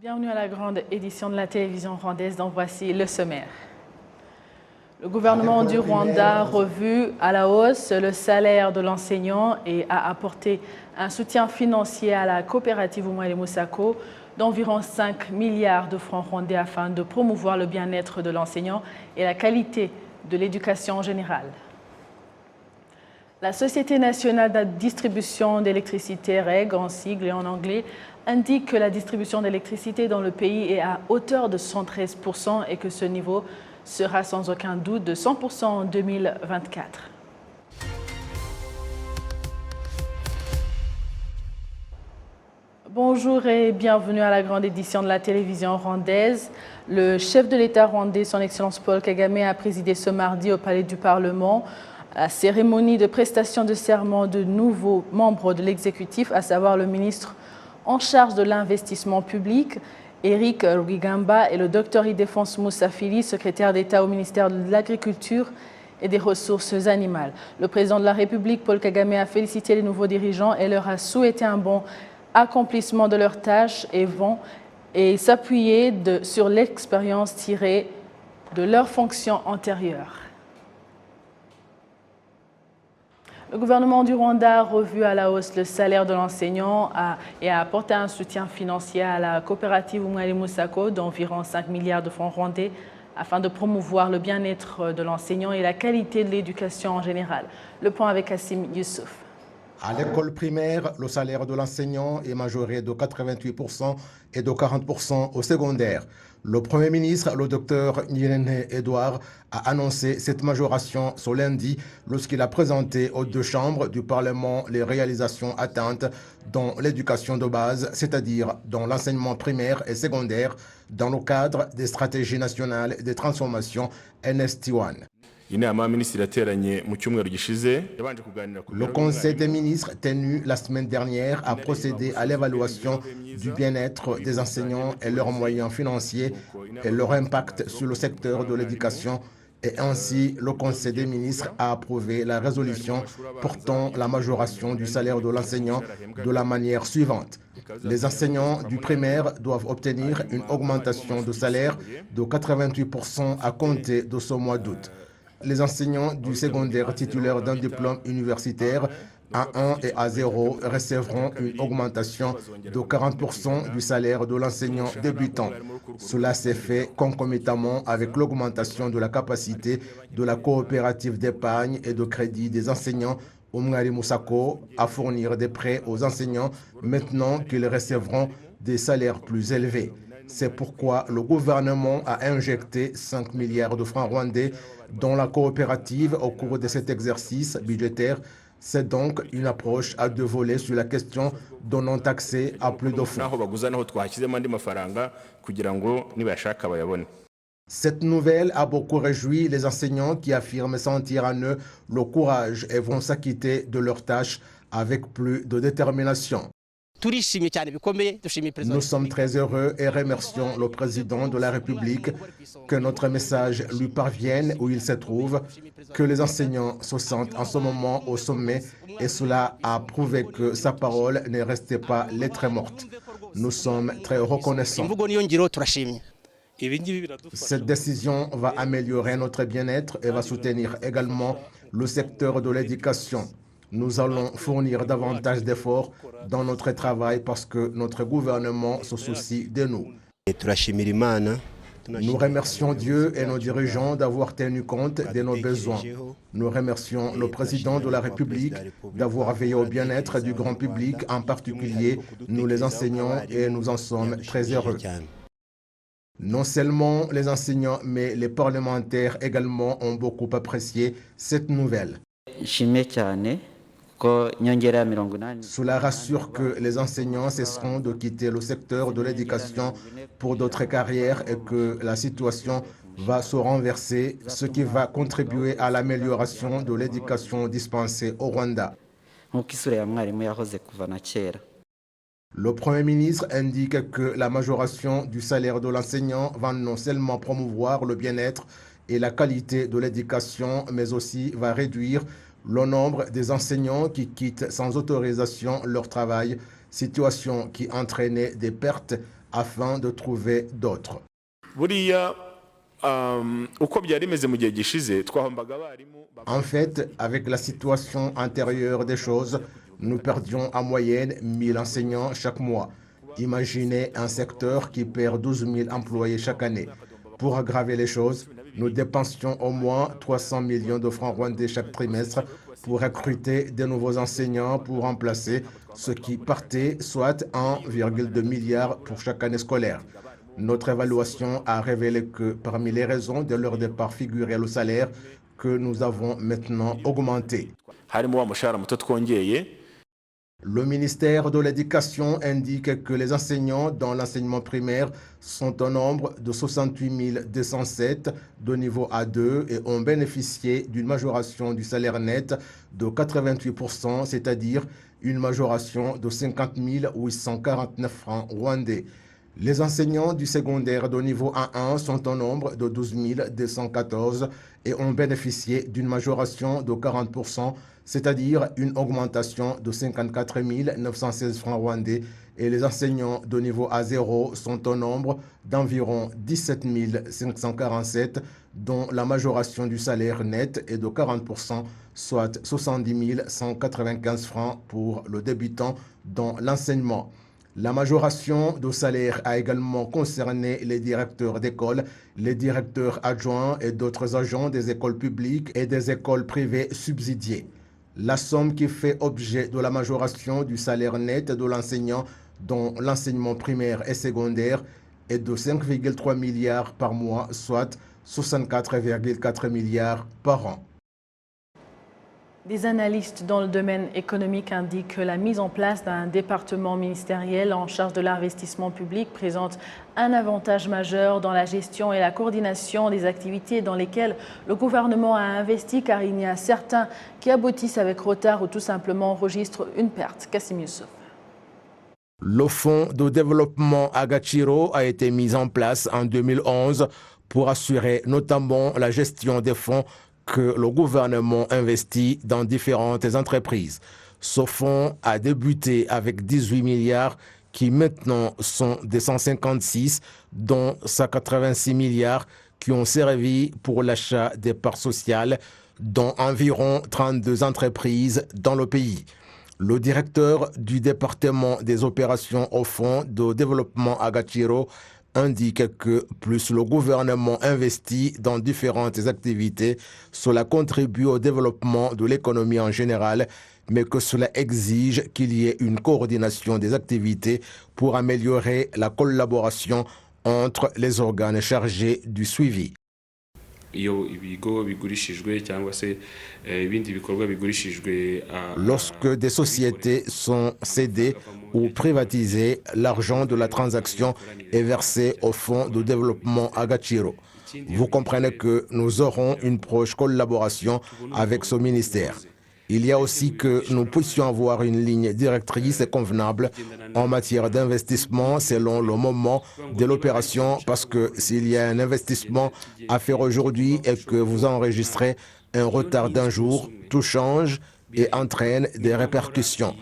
Bienvenue à la grande édition de la télévision rwandaise, dont voici le sommaire. Le gouvernement du Rwanda a revu à la hausse le salaire de l'enseignant et a apporté un soutien financier à la coopérative Umwalimu Sacco d'environ 5 milliards de francs rwandais afin de promouvoir le bien-être de l'enseignant et la qualité de l'éducation en général. La Société nationale de distribution d'électricité, REG en sigle et en anglais, indique que la distribution d'électricité dans le pays est à hauteur de 113% et que ce niveau sera sans aucun doute de 100% en 2024. Bonjour et bienvenue à la grande édition de la télévision rwandaise. Le chef de l'État rwandais, son Excellence Paul Kagame, a présidé ce mardi au Palais du Parlement la cérémonie de prestation de serment de nouveaux membres de l'exécutif, à savoir le ministre en charge de l'investissement public, Eric Rugigamba, et le Dr Ildefonse Moussafili, secrétaire d'État au ministère de l'Agriculture et des Ressources animales. Le président de la République, Paul Kagame, a félicité les nouveaux dirigeants et leur a souhaité un bon accomplissement de leurs tâches et s'appuyer sur l'expérience tirée de leurs fonctions antérieures. Le gouvernement du Rwanda a revu à la hausse le salaire de l'enseignant et a apporté un soutien financier à la coopérative Umwalimu Sacco d'environ 5 milliards de francs rwandais afin de promouvoir le bien-être de l'enseignant et la qualité de l'éducation en général. Le point avec Hassim Youssouf. À l'école primaire, le salaire de l'enseignant est majoré de 88% et de 40% au secondaire. Le Premier ministre, le docteur Nyirene Edouard, a annoncé cette majoration ce lundi lorsqu'il a présenté aux deux chambres du Parlement les réalisations atteintes dans l'éducation de base, c'est-à-dire dans l'enseignement primaire et secondaire, dans le cadre des stratégies nationales de transformation NST1. Le Conseil des ministres tenu la semaine dernière a procédé à l'évaluation du bien-être des enseignants et leurs moyens financiers et leur impact sur le secteur de l'éducation. Et ainsi, le Conseil des ministres a approuvé la résolution portant la majoration du salaire de l'enseignant de la manière suivante. Les enseignants du primaire doivent obtenir une augmentation de salaire de 88% à compter de ce mois d'août. Les enseignants du secondaire titulaires d'un diplôme universitaire A1 et A0 recevront une augmentation de 40% du salaire de l'enseignant débutant. Cela s'est fait concomitamment avec l'augmentation de la capacité de la coopérative d'épargne et de crédit des enseignants Umwalimu Sacco à fournir des prêts aux enseignants maintenant qu'ils recevront des salaires plus élevés. C'est pourquoi le gouvernement a injecté 5 milliards de francs rwandais dans la coopérative au cours de cet exercice budgétaire. C'est donc une approche à deux volets sur la question donnant accès à plus de fonds. Cette nouvelle a beaucoup réjoui les enseignants qui affirment sentir en eux le courage et vont s'acquitter de leurs tâches avec plus de détermination. Nous sommes très heureux et remercions le président de la République que notre message lui parvienne où il se trouve, que les enseignants se sentent en ce moment au sommet et cela a prouvé que sa parole n'est restée pas lettre morte. Nous sommes très reconnaissants. Cette décision va améliorer notre bien-être et va soutenir également le secteur de l'éducation. Nous allons fournir davantage d'efforts dans notre travail parce que notre gouvernement se soucie de nous. Nous remercions Dieu et nos dirigeants d'avoir tenu compte de nos besoins. Nous remercions le président de la République d'avoir veillé au bien-être du grand public, en particulier nous les enseignants, et nous en sommes très heureux. Non seulement les enseignants, mais les parlementaires également ont beaucoup apprécié cette nouvelle. Cela rassure que les enseignants cesseront de quitter le secteur de l'éducation pour d'autres carrières et que la situation va se renverser, ce qui va contribuer à l'amélioration de l'éducation dispensée au Rwanda. Le Premier ministre indique que la majoration du salaire de l'enseignant va non seulement promouvoir le bien-être et la qualité de l'éducation, mais aussi va réduire le nombre des enseignants qui quittent sans autorisation leur travail, situation qui entraînait des pertes afin de trouver d'autres. En fait, avec la situation antérieure des choses, nous perdions en moyenne 1000 enseignants chaque mois. Imaginez un secteur qui perd 12 000 employés chaque année. Pour aggraver les choses, nous dépensions au moins 300 millions de francs rwandais chaque trimestre pour recruter de nouveaux enseignants pour remplacer ceux qui partaient, soit 1,2 milliard pour chaque année scolaire. Notre évaluation a révélé que parmi les raisons de leur départ figurait le salaire que nous avons maintenant augmenté. Le ministère de l'Éducation indique que les enseignants dans l'enseignement primaire sont au nombre de 68 207 de niveau A2 et ont bénéficié d'une majoration du salaire net de 88%, c'est-à-dire une majoration de 50 849 francs rwandais. Les enseignants du secondaire de niveau A1 sont au nombre de 12 214 et ont bénéficié d'une majoration de 40%, c'est-à-dire une augmentation de 54 916 francs rwandais, et les enseignants de niveau A0 sont au nombre d'environ 17 547, dont la majoration du salaire net est de 40%, soit 70 195 francs pour le débutant dans l'enseignement. La majoration de salaire a également concerné les directeurs d'école, les directeurs adjoints et d'autres agents des écoles publiques et des écoles privées subsidiées. La somme qui fait objet de la majoration du salaire net de l'enseignant dans l'enseignement primaire et secondaire est de 5,3 milliards par mois, soit 64,4 milliards par an. Des analystes dans le domaine économique indiquent que la mise en place d'un département ministériel en charge de l'investissement public présente un avantage majeur dans la gestion et la coordination des activités dans lesquelles le gouvernement a investi, car il y a certains qui aboutissent avec retard ou tout simplement enregistrent une perte. Kassim Youssef. Le fonds de développement Agachiro a été mis en place en 2011 pour assurer notamment la gestion des fonds que le gouvernement investit dans différentes entreprises. Ce fonds a débuté avec 18 milliards qui maintenant sont des 156, dont 186 milliards qui ont servi pour l'achat des parts sociales dans environ 32 entreprises dans le pays. Le directeur du département des opérations au fonds de développement Agachiro indique que plus le gouvernement investit dans différentes activités, cela contribue au développement de l'économie en général, mais que cela exige qu'il y ait une coordination des activités pour améliorer la collaboration entre les organes chargés du suivi. Lorsque des sociétés sont cédées ou privatisées, l'argent de la transaction est versé au fonds de développement Agachiro. Vous comprenez que nous aurons une proche collaboration avec ce ministère. Il y a aussi que nous puissions avoir une ligne directrice convenable en matière d'investissement selon le moment de l'opération, parce que s'il y a un investissement à faire aujourd'hui et que vous enregistrez un retard d'un jour, tout change et entraîne des répercussions.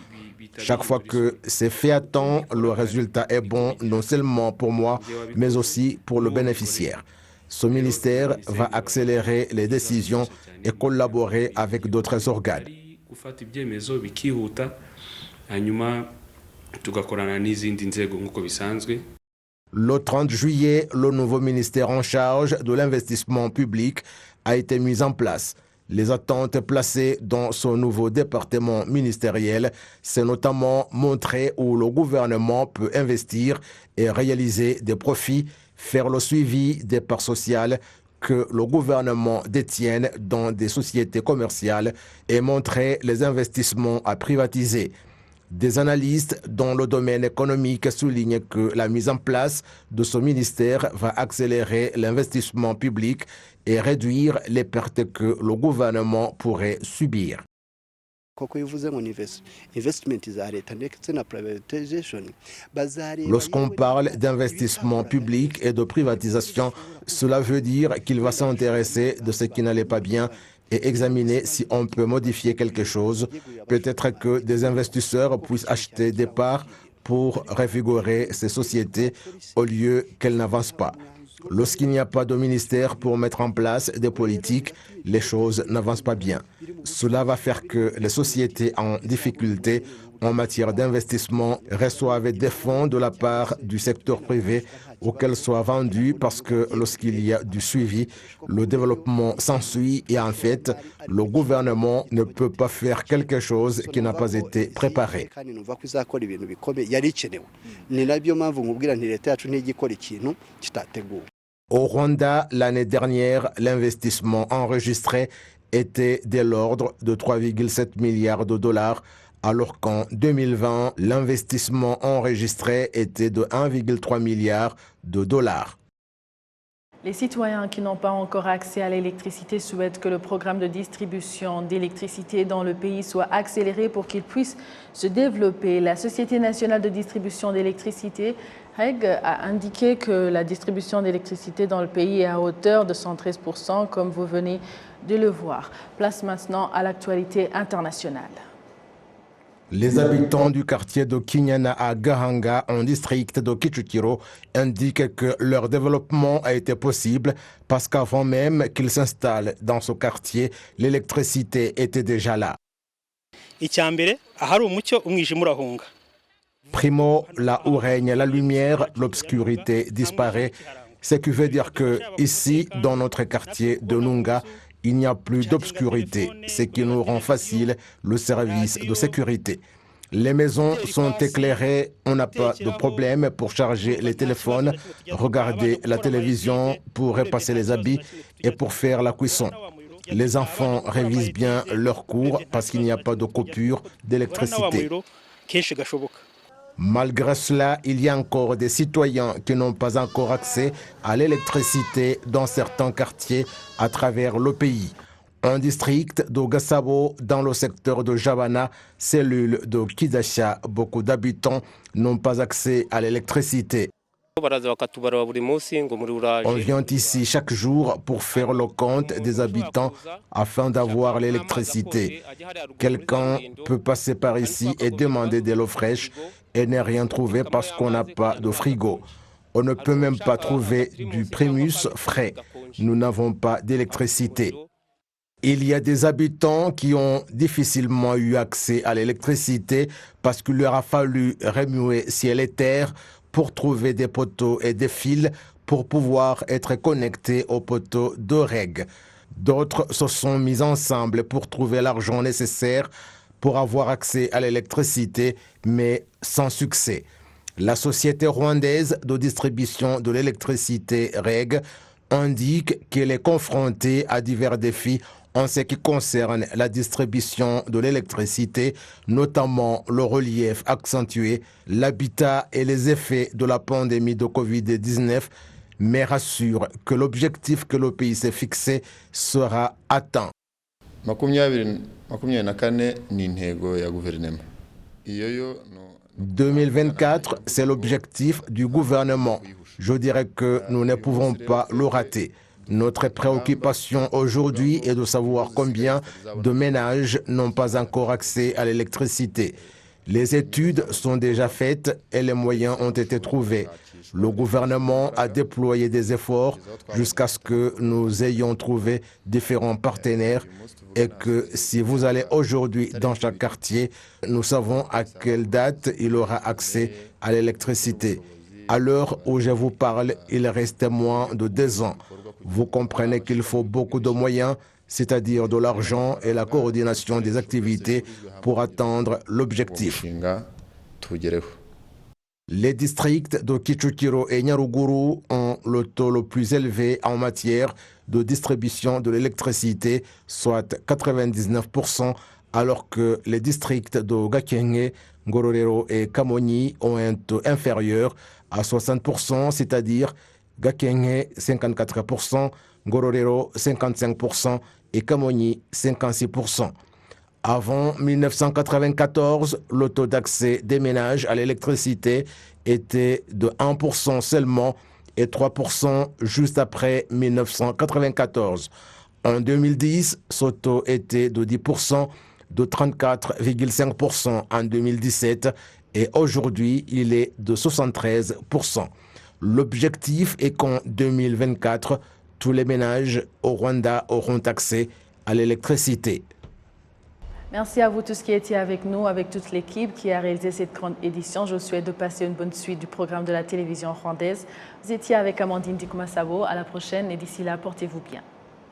Chaque fois que c'est fait à temps, le résultat est bon non seulement pour moi, mais aussi pour le bénéficiaire. Ce ministère va accélérer les décisions et collaborer avec d'autres organes. Le 30 juillet, le nouveau ministère en charge de l'investissement public a été mis en place. Les attentes placées dans ce nouveau département ministériel, c'est notamment montrer où le gouvernement peut investir et réaliser des profits, faire le suivi des parts sociales que le gouvernement détienne dans des sociétés commerciales et montrer les investissements à privatiser. Des analystes dans le domaine économique soulignent que la mise en place de ce ministère va accélérer l'investissement public et réduire les pertes que le gouvernement pourrait subir. Lorsqu'on parle d'investissement public et de privatisation, cela veut dire qu'il va s'intéresser de ce qui n'allait pas bien et examiner si on peut modifier quelque chose. Peut-être que des investisseurs puissent acheter des parts pour revigorer ces sociétés au lieu qu'elles n'avancent pas. Lorsqu'il n'y a pas de ministère pour mettre en place des politiques, les choses n'avancent pas bien. Cela va faire que les sociétés en difficulté en matière d'investissement reçoivent des fonds de la part du secteur privé ou qu'elles soient vendues parce que lorsqu'il y a du suivi, le développement s'ensuit et en fait, le gouvernement ne peut pas faire quelque chose qui n'a pas été préparé. Au Rwanda, l'année dernière, l'investissement enregistré était de l'ordre de 3,7 milliards de dollars, alors qu'en 2020, l'investissement enregistré était de 1,3 milliard de dollars. Les citoyens qui n'ont pas encore accès à l'électricité souhaitent que le programme de distribution d'électricité dans le pays soit accéléré pour qu'il puisse se développer. La Société nationale de distribution d'électricité, REG, a indiqué que la distribution d'électricité dans le pays est à hauteur de 113%, comme vous venez de le voir. Place maintenant à l'actualité internationale. Les habitants du quartier de Kinyana à Gahanga, en district de Kicukiro, indiquent que leur développement a été possible parce qu'avant même qu'ils s'installent dans ce quartier, l'électricité était déjà là. Primo, là où règne la lumière, l'obscurité disparaît, ce qui veut dire que ici, dans notre quartier de Nunga, il n'y a plus d'obscurité, ce qui nous rend facile le service de sécurité. Les maisons sont éclairées, on n'a pas de problème pour charger les téléphones, regarder la télévision, pour repasser les habits et pour faire la cuisson. Les enfants révisent bien leurs cours parce qu'il n'y a pas de coupure d'électricité. Malgré cela, il y a encore des citoyens qui n'ont pas encore accès à l'électricité dans certains quartiers à travers le pays. Un district de Gasabo, dans le secteur de Jabana, cellule de Kidasha, beaucoup d'habitants n'ont pas accès à l'électricité. On vient ici chaque jour pour faire le compte des habitants afin d'avoir l'électricité. Quelqu'un peut passer par ici et demander de l'eau fraîche et ne rien trouver parce qu'on n'a pas de frigo. On ne peut même pas trouver du primus frais. Nous n'avons pas d'électricité. Il y a des habitants qui ont difficilement eu accès à l'électricité parce qu'il leur a fallu remuer ciel et terre pour trouver des poteaux et des fils pour pouvoir être connectés aux poteaux de REG. D'autres se sont mis ensemble pour trouver l'argent nécessaire pour avoir accès à l'électricité, mais sans succès. La Société rwandaise de distribution de l'électricité REG indique qu'elle est confrontée à divers défis en ce qui concerne la distribution de l'électricité, notamment le relief accentué, l'habitat et les effets de la pandémie de Covid-19, mais rassure que l'objectif que le pays s'est fixé sera atteint. 2024, c'est l'objectif du gouvernement. Je dirais que nous ne pouvons pas le rater. Notre préoccupation aujourd'hui est de savoir combien de ménages n'ont pas encore accès à l'électricité. Les études sont déjà faites et les moyens ont été trouvés. Le gouvernement a déployé des efforts jusqu'à ce que nous ayons trouvé différents partenaires et que si vous allez aujourd'hui dans chaque quartier, nous savons à quelle date il aura accès à l'électricité. À l'heure où je vous parle, il reste moins de 2 ans. Vous comprenez qu'il faut beaucoup de moyens, c'est-à-dire de l'argent et la coordination des activités pour atteindre l'objectif. Les districts de Kicukiro et Nyaruguru ont le taux le plus élevé en matière de distribution de l'électricité, soit 99%, alors que les districts de Gakenke, Ngororero et Kamonyi ont un taux inférieur à 60%, c'est-à-dire Gakenke 54%, Ngororero 55% et Kamonyi 56%. Avant 1994, le taux d'accès des ménages à l'électricité était de 1% seulement et 3% juste après 1994. En 2010, ce taux était de 10%, de 34,5% en 2017 et aujourd'hui, il est de 73%. L'objectif est qu'en 2024, tous les ménages au Rwanda auront accès à l'électricité. Merci à vous tous qui étiez avec nous, avec toute l'équipe qui a réalisé cette grande édition. Je vous souhaite de passer une bonne suite du programme de la télévision rwandaise. Vous étiez avec Amandine Dikumasabo. À la prochaine et d'ici là, portez-vous bien.